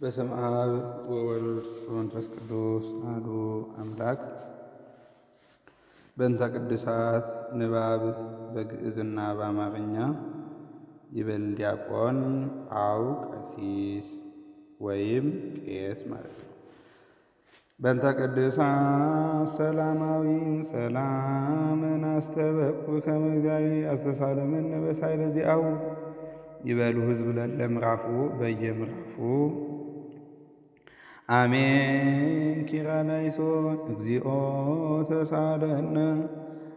በስመ አብ ወወልድ ወመንፈስ ቅዱስ አሐዱ አምላክ። በእንተ ቅዱሳት ንባብ በግዕዝና በአማርኛ ይበል ዲያቆን አው ቀሲስ ወይም ቄስ ማለት ነው። በእንተ ቅዱሳት ሰላማዊ ሰላምን አስተበቁ ከመ እግዚአብሔር አስተሳለምን በሳይለ ዚአሁ ይበሉ ሕዝብ ለምዕራፉ በየምዕራፉ አሜን። ኪርያላይሶን እግዚኦ ተሳለነ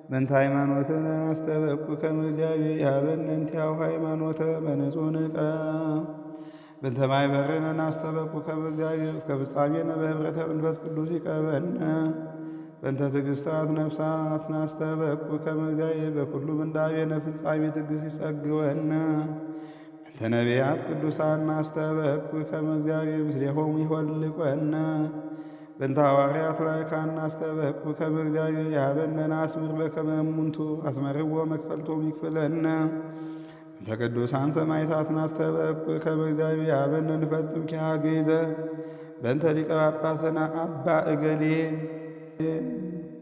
በእንተ ሃይማኖትን አስተበቁ ከመ እግዚአብሔር ያበነ እንቲአሁ ሃይማኖተ በንጹሕ ንቀ በእንተ ማኅበርነ አስተበቁ ከመ እግዚአብሔር እስከ ፍጻሜነ በኅብረተ መንፈስ ቅዱስ ይቀበነ በእንተ ትዕግሥታት ነፍሳት ናስተበቁ ከመ እግዚአብሔር በኩሉ ምንዳቤነ ፍጻሜ ትዕግሥት ይጸግወነ በእንተ ነቢያት ቅዱሳን ናስተበቁ ከመ እግዚአብሔር ምስሌሆሙ ይኆልቆነ በእንተ ሐዋርያት ላይካን ናስተበቁ ከመ እግዚአብሔር ያበነ ናስምር በከመ እሙንቱ አስመርዎ መክፈልቶሙ ይክፍለነ በእንተ ቅዱሳን ሰማዕታት ናስተበቁ ከመ እግዚአብሔር ያበነ ንፈጽም ኪሃ ግእዘ በእንተ ሊቀ ጳጳስና አባ እገሌ።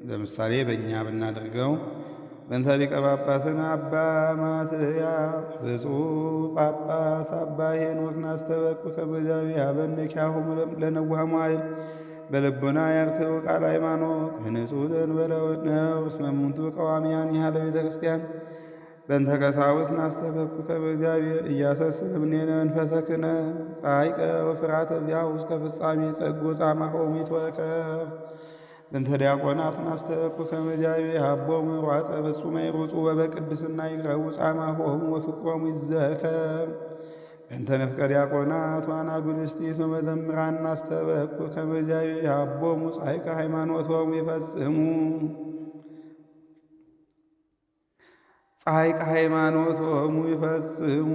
ለምሳሌ በእኛ ብናደርገው በእንተ ሊቀ ጳጳስና አባ ማትያስ ብፁዕ ጳጳስ አባ ሄኖክ ናስተበቁ ከመ እግዚአብሔር ያበነ ኪያሆሙ ለነዋህ መዋዕል በልቡና ያርትዑ ቃለ ሃይማኖት ንጹሕ ዘእንበለ ነው እስመ እሙንቱ ቀዋሚያን ያህለ ቤተ ክርስቲያን በእንተ ቀሳውስት ናስተበቁ ከመ እግዚአብሔር ኢያሰስል እምኔነ መንፈሰ ክህነት ጻይቀ ወፍርሃተ ዚአሁ እስከ ፍጻሜ ጸጉ ጻማሆሙ ይትወከፍ በእንተ ዲያቆናት ናስተበቁ ከመ እግዚአብሔር ሀቦሙ ሯጸ ፍጹመ ይሩጹ ወበቅድስና ይቅረቡ ጻማሆሙ ወፍቅሮሙ ይዘከር በእንተ ንፍቀ ዲያቆናት ወአናጉንስጢስ ወመዘምራን ናስተበቁ ከመ እግዚአብሔር ሀቦሙ ጻይቀ ሃይማኖቶሙ ይፈጽሙ ጻይቀ ሃይማኖቶሙ ይፈጽሙ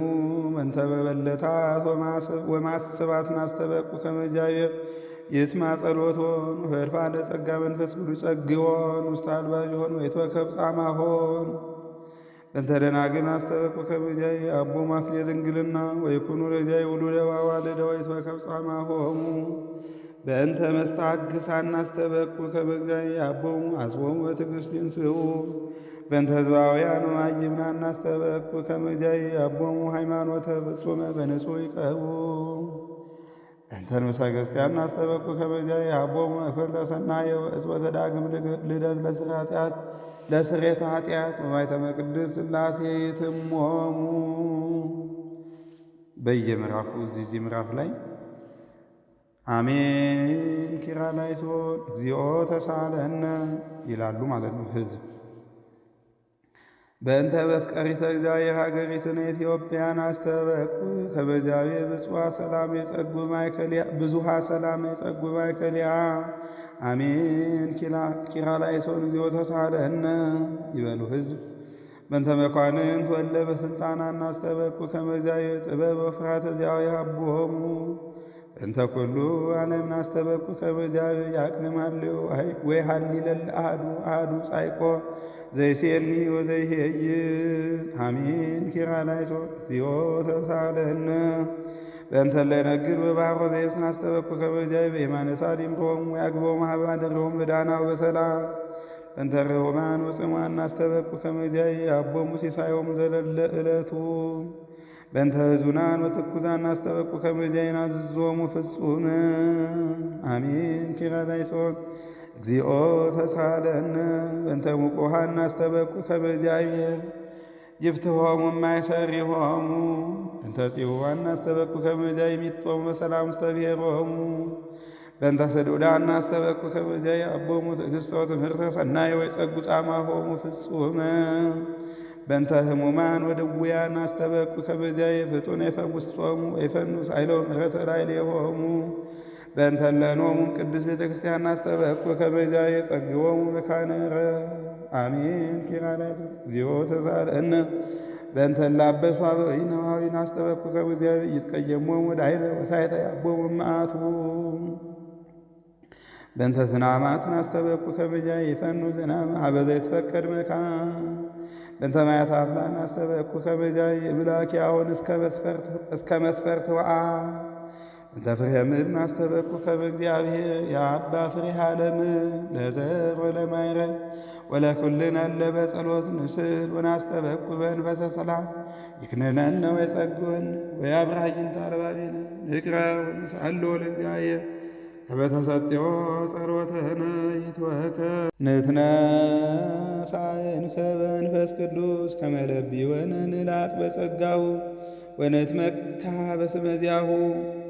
በእንተ መበለታት ወማስባት ናስተበቁ ከመ እግዚአብሔር ይስማ ጸሎቶን ወፈድፋደ ጸጋ መንፈስ ቅዱስ ጸግዎን ውስተ አልባቢሆን ወይትወከፍ ጻማሆን በእንተ ደናግል ናስተበቁ ከመ እግዚአብሔር አቦሙ አክሊለ ድንግልና ወይኩኑ ለእግዚአብሔር ውሉደ ወአዋልደ ወይትወከፍ ጻማሆሙ በእንተ መስተሐግሳን ናስተበቁ ከመ እግዚአብሔር አቦሙ አስቦሙ በትዕግሥት ይንሥኡ በእንተ ሕዝባውያን ወማይምናን ናስተበቁ ከመ እግዚአብሔር አቦሙ ሃይማኖተ ፍጹመ በንጹሕ ይቀቡ በእንተ ንዑሰ ክርስቲያን ናስተበቁ ከመ እግዚአብሔር አቦሙ እክልተ ሰናየ ወእጽበተ ዳግም ልደት ለስርየተ ኃጢአት ወማኅተመ ቅድስት ሥላሴ ይትሞሙ። በየምዕራፉ እዚህ ምዕራፍ ላይ አሜን ኪርያላይሶን እግዚኦ ተሳለነ ይላሉ ማለት ነው ሕዝብ። በእንተ መፍቀሪተ እግዚአብሔር ሀገሪትነ ኢትዮጵያን አስተበቁ ከመ እግዚአብሔር ብዙኃ ሰላም የጸጉ ማእከሊሃ አሜን ኪርያላይሶን እግዚኦ ተሳለነ ይበሉ ሕዝብ። በእንተ መኳንንት ወለ በሥልጣናት ናስተበቁ ከመ እግዚአብሔር ጥበብ ወፍርሃተ ዚአሁ ይሃብዎሙ በእንተ ኩሉ ዓለም ናስተበቁ ከመ እግዚአብሔር ያቅንም ሀልዮ ወይሃሊለለ አሐዱ ጻይቆ ዘይሴኒ ወዘይሄይ አሜን ኪርያላይሶን እግዚኦ ተሳለነ በእንተ ለነግድ በባሕረ በየብስ ናስተበቁ ከመ እግዚአብሔር በየማነ ሳሊምሮሙ ወያግቦሙ ኀበ አደረሆሙ በዳናው በሰላም በእንተ ርሑማን ወጽሙዓን ናስተበቁ ከመ እግዚአብሔር አቦሙ ሲሳዮሙ ዘለለ ዕለቱ በእንተ ሕዙናን ወትኩዛን ናስተበቁ ከመ እግዚአብሔር አዝዞሙ ፍጹም አሜን ኪርያላይሶን እግዚኦ ተሳለነ በእንተ ሙቁሃን ናስተበቁ ከመ እግዚአብሔር ይፍትሖሙ እማይሰሪሆሙ በእንተ ጽዋን ናስተበቁ ከመ እግዚአብሔር ይሚጦሙ በሰላም ውስተ ብሔሮሙ በእንተ ስዱዳን ናስተበቁ ከመ እግዚአብሔር አቦሙ ትዕግሥተ ወትምህርተ ሰናየ ወይጸጉ ጻማሆሙ ፍጹመ በእንተ ሕሙማን ወድውያን ናስተበቁ ከመ እግዚአብሔር ፍጡነ ይፈውስቶሙ ወይፈኑ ሳይለ ምሕረተ ላዕሌሆሙ በእንተ ለኖሙ ቅድስት ቤተ ክርስቲያን ናስተበቁ ከመ እግዚአብሔር ጸግዎሙ መካነ ዕረፍት አሜን ኪርያላይሶን እግዚኦ ተሳለነ በእንተ ላበሱ አበዊነዋዊ ናስተበቁ ከመ እግዚአብሔር ይትቀየሞሙ ወዳይነ ወሳይተ ያቦሙ መዓቱ በእንተ ዝናማት ናስተበቁ ከመ እግዚአብሔር ይፈኑ ዝናመ ኀበ ዘይትፈቀድ መካን በእንተ ማያተ አፍላን ናስተበቁ ከመ እግዚአብሔር ይምላኪያሆን እስከ መስፈርት ወአ እንተ ፍሬ ምድር አስተበኩ ከመ እግዚአብሔር የአባ ፍሬ ዓለም ለዘር ወለማይረግ ወለኩልን አለ በጸሎት ንስል ወናስተበኩ በእንፈሰ ሰላም ይክነነነ ወይጸግወን ወያብርሃይን ታርባቢን ንቅረ ወንሳሎ ለእግዚአብሔር ከበተሰጤዎ ጸሎተነ ይትወከ ንትነሣእንከ በመንፈስ ቅዱስ ከመ ለቢወነ ንላቅ በጸጋሁ ወነትመካ በስመ ዚአሁ።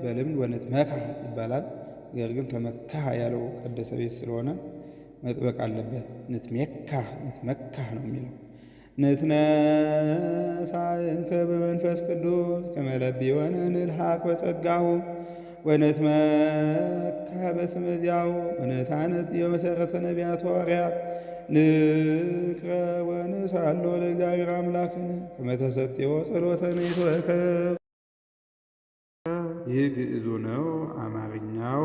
በልምድ ወነትመካ ይባላል። ነገር ግን ተመካ ያለው ቀደሰ ቤት ስለሆነ መጥበቅ አለበት። ንትሜካ ንትመካ ነው የሚለው። ንትነሣእንከ በመንፈስ ቅዱስ ከመ ለቢወነ ንልሐቅ በጸጋሁ ወነትመካ በስመ ዚአሁ ወነታነጽ የመሰረተ ነቢያት ሐዋርያት ንቅረ ወንሳሎ ለእግዚአብሔር አምላክነ ከመ ተሰጤዎ ጸሎተነ ይትወከብ። ይህ ግዕዙ ነው። አማርኛው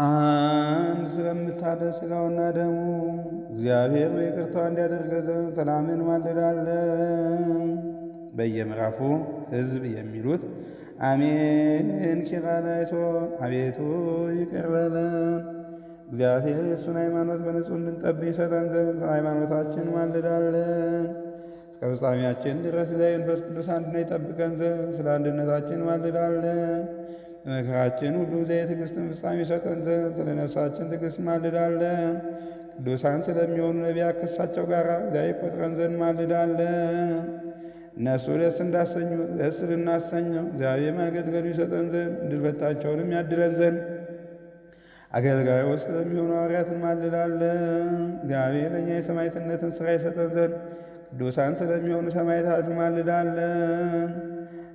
አንድ ስለምታደር ሥጋውና ደሙ እግዚአብሔር በይቅርታው እንዲያደርገን ዘንድ ሰላምን ማልዳለን። በየምዕራፉ ሕዝብ የሚሉት አሜን ኪርያላይሶን አቤቱ ይቅር በለን። እግዚአብሔር የእሱን ሃይማኖት በንጹሕ እንድንጠብቅ ይሰጠን ዘንድ ሃይማኖታችን ማልዳለን። እስከ ፍጻሜያችን ድረስ እግዚአብሔር መንፈስ ቅዱስ አንድነት ይጠብቀን ዘንድ ስለ አንድነታችን ማልዳለን። በመከራችን ሁሉ እግዚአብሔር ትዕግሥትን ፍጻሜ ይሰጠን ዘንድ ስለ ነፍሳችን ትዕግሥት ማልዳለን። ቅዱሳን ስለሚሆኑ ነቢያት ከእሳቸው ጋር እግዚአብሔር ይቆጥረን ዘንድ ማልዳለን። እነሱ ደስ እንዳሰኙ ደስ ልናሰኘው እግዚአብሔር ማገልገሉ ይሰጠን ዘንድ ዕድል ፈንታቸውንም ያድለን ዘንድ አገልጋዮች ስለሚሆኑ ሐዋርያትን ማልዳለን። እግዚአብሔር ለእኛ የሰማዕትነትን ሥራ ይሰጠን ዘንድ ቅዱሳን ስለሚሆኑ ሰማዕታትን ማልዳለን።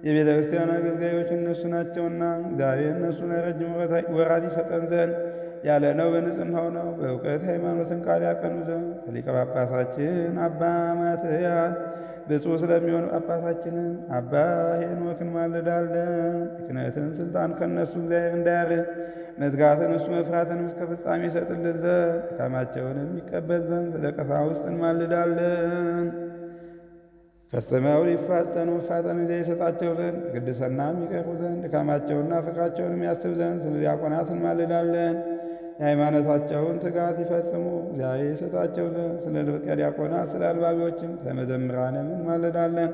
የቤተ ክርስቲያን አገልጋዮች እነሱ ናቸውና እግዚአብሔር እነሱን ረጅም ወራት ይሰጠን ዘንድ ያለ ነው በንጽሕናው ነው በእውቀት ሃይማኖትን ቃል ያቀኑ ዘንድ ከሊቀ ጳጳሳችን አባ ማትያስ ብፁዕ ስለሚሆኑ ጳጳሳችንን አባ ሄኖክን ማልዳለን። የክህነትን ሥልጣን ከእነሱ እግዚአብሔር እንዳያርቅ መዝጋትን እሱ መፍራትን እስከ ፍጻሜ ይሰጥልን ዘንድ ድካማቸውንም ይቀበል ዘንድ ስለ ቀሳውስት እንማልዳለን። ፈጽመው ሊፋጠኑ መፋጠን ጊዜ ይሰጣቸው ዘንድ በቅድስናም ይቀርቡ ዘንድ ድካማቸውንና ፍቅራቸውንም ያስብ ዘንድ ስለ ዲያቆናት እንማልዳለን። የሃይማኖታቸውን ትጋት ይፈጽሙ እግዚአብሔር ይሰጣቸው ዘንድ ስለ ደቀ ዲያቆናት ስለ አንባቢዎችም ስለ መዘምራንም እንማልዳለን።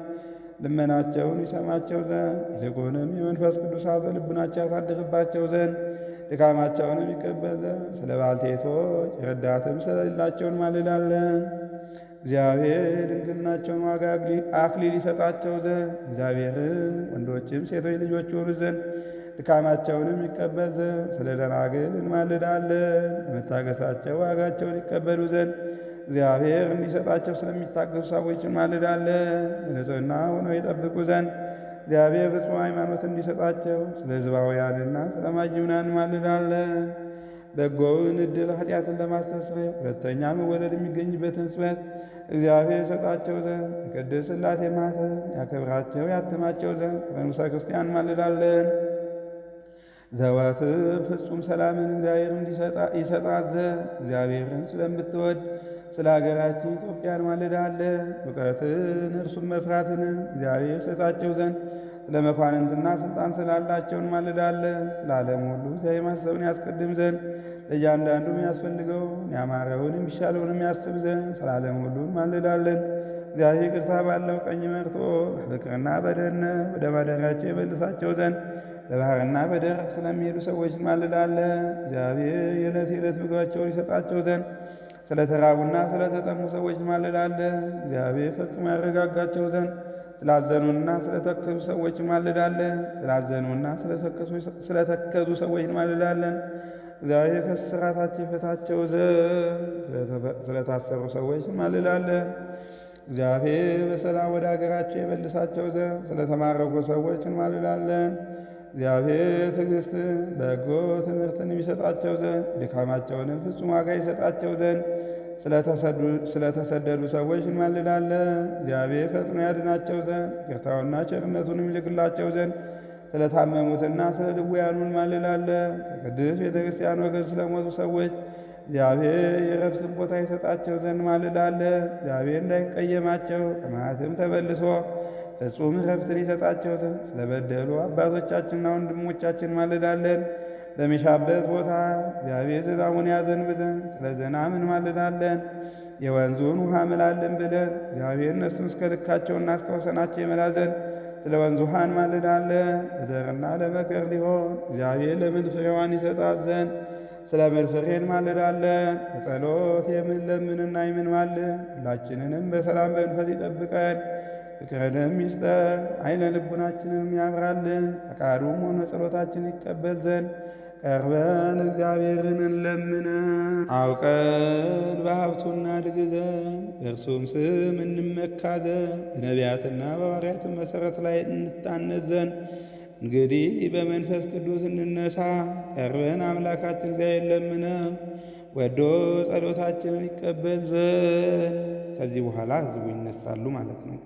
ልመናቸውን ይሰማቸው ዘንድ ይልቁንም የመንፈስ ቅዱስ ኀዘነ ልቡናቸው ያሳድርባቸው ዘንድ ድካማቸውንም ይቀበል ዘንድ ስለ ባልቴቶች ረዳትም ስለሌላቸው እንማልዳለን። እግዚአብሔር ድንግልናቸውን ዋጋ አክሊል ይሰጣቸው ዘንድ እግዚአብሔርም ወንዶችም ሴቶች ልጆች የሆኑ ዘንድ ድካማቸውንም ይቀበል ዘንድ ስለ ደናግል እንማልዳለን። ለመታገሳቸው ዋጋቸውን ይቀበሉ ዘንድ እግዚአብሔር እንዲሰጣቸው ስለሚታገሱ ሰዎች እንማልዳለን። በንጽሕና ሆነው ይጠብቁ ዘንድ እግዚአብሔር ፍጹም ሃይማኖት እንዲሰጣቸው ስለ ሕዝባውያንና ስለ ማጅምናን እንማልዳለን። በጎውን ዕድል ኃጢአትን ለማስተስረይ ሁለተኛ መወለድ የሚገኝበትን ስበት እግዚአብሔር ይሰጣቸው ዘንድ በቅድስት ሥላሴ ማኅተም ያከብራቸው ያትማቸው ዘንድ ስለ ንጉሠ ክርስቲያን እንማልዳለን። ዘወትር ፍጹም ሰላምን እግዚአብሔር ይሰጣት ዘንድ እግዚአብሔርን ስለምትወድ ስለ ሀገራችን ኢትዮጵያ እንማልዳለን። እውቀትን እርሱም መፍራትንም እግዚአብሔር ይሰጣቸው ዘንድ ስለ መኳንንትና ሥልጣን ስላላቸው እንማልዳለን። ለዓለም ሁሉ እግዚአብሔር ማሰብን ያስቀድም ዘንድ ለእያንዳንዱ የሚያስፈልገውን ያማረውን የሚሻለውንም ያስብ ዘንድ ስለ ዓለም ሁሉ እንማልዳለን። እግዚአብሔር ይቅርታ ባለው ቀኝ መርቶ በፍቅርና በደህንነት ወደ ማደሪያቸው የመልሳቸው ዘንድ በባሕርና በደረቅ ስለሚሄዱ ሰዎች እንማልዳለን። እግዚአብሔር የዕለት የዕለት ምግባቸውን ይሰጣቸው ዘንድ ስለ ተራቡና ስለ ተጠሙ ሰዎች እንማልዳለን። እግዚአብሔር ፈጽሞ ያረጋጋቸው ዘንድ ስላዘኑና ስለተከዙ ሰዎች እንማልዳለን። ስላዘኑና ስለተከዙ ሰዎች እንማልዳለን። እግዚአብሔር ከእስራታቸው ይፈታቸው ዘንድ ስለታሰሩ ሰዎች እንማልዳለን። እግዚአብሔር በሰላም ወደ አገራቸው የመልሳቸው ዘንድ ስለተማረኩ ሰዎች እንማልዳለን። እግዚአብሔር ትዕግሥትን በጎ ትምህርትን የሚሰጣቸው ዘንድ ድካማቸውንም ፍጹም ዋጋ ይሰጣቸው ዘንድ ስለተሰደዱ ሰዎች እንማልዳለን። እግዚአብሔር ፈጥኖ ያድናቸው ዘንድ ይቅርታውና ቸርነቱንም ይልክላቸው ዘንድ ስለታመሙትና ስለ ድውያኑ እንማልዳለን። ከቅድስት ቤተ ክርስቲያን ወገን ስለሞቱ ሰዎች እግዚአብሔር የዕረፍትን ቦታ ይሰጣቸው ዘንድ እንማልዳለን። እግዚአብሔር እንዳይቀየማቸው ከመዓትም ተመልሶ ፍጹም ረፍትን ይሰጣቸው ዘንድ ስለበደሉ አባቶቻችንና ወንድሞቻችን ማልዳለን። በሚሻበት ቦታ እግዚአብሔር ዝናቡን ያዘንብ ዘንድ ስለ ዝናብ እንማልዳለን። የወንዙን ውሃ ምላልን ብለን እግዚአብሔር እነሱን እስከ ልካቸውና እስከ ወሰናቸው ይመላ ዘንድ ስለ ወንዝ ውሃ እንማልዳለን። ለዘርና ለመከር ሊሆን እግዚአብሔር ለምድር ፍሬዋን ይሰጣት ዘንድ ስለ ምድር ፍሬ እንማልዳለን። በጸሎት የምንለምንና የምንማልድ ሁላችንንም በሰላም በመንፈስ ይጠብቀን፣ ፍቅርንም ይስጠን፣ ዓይነ ልቡናችንንም ያብራልን። ፈቃዱም ሆነ ጸሎታችን ይቀበል ዘንድ ቀርበን እግዚአብሔርን እንለምን። አውቀን በሀብቱና ድግ ዘንድ በእርሱም ስም እንመካ ዘንድ በነቢያትና በሐዋርያትም መሠረት ላይ እንታነጽ ዘንድ እንግዲህ በመንፈስ ቅዱስ እንነሳ። ቀርበን አምላካችን እግዚአብሔር ለምነው ወዶ ጸሎታችንን ይቀበል ዘንድ። ከዚህ በኋላ ሕዝቡ ይነሳሉ ማለት ነው።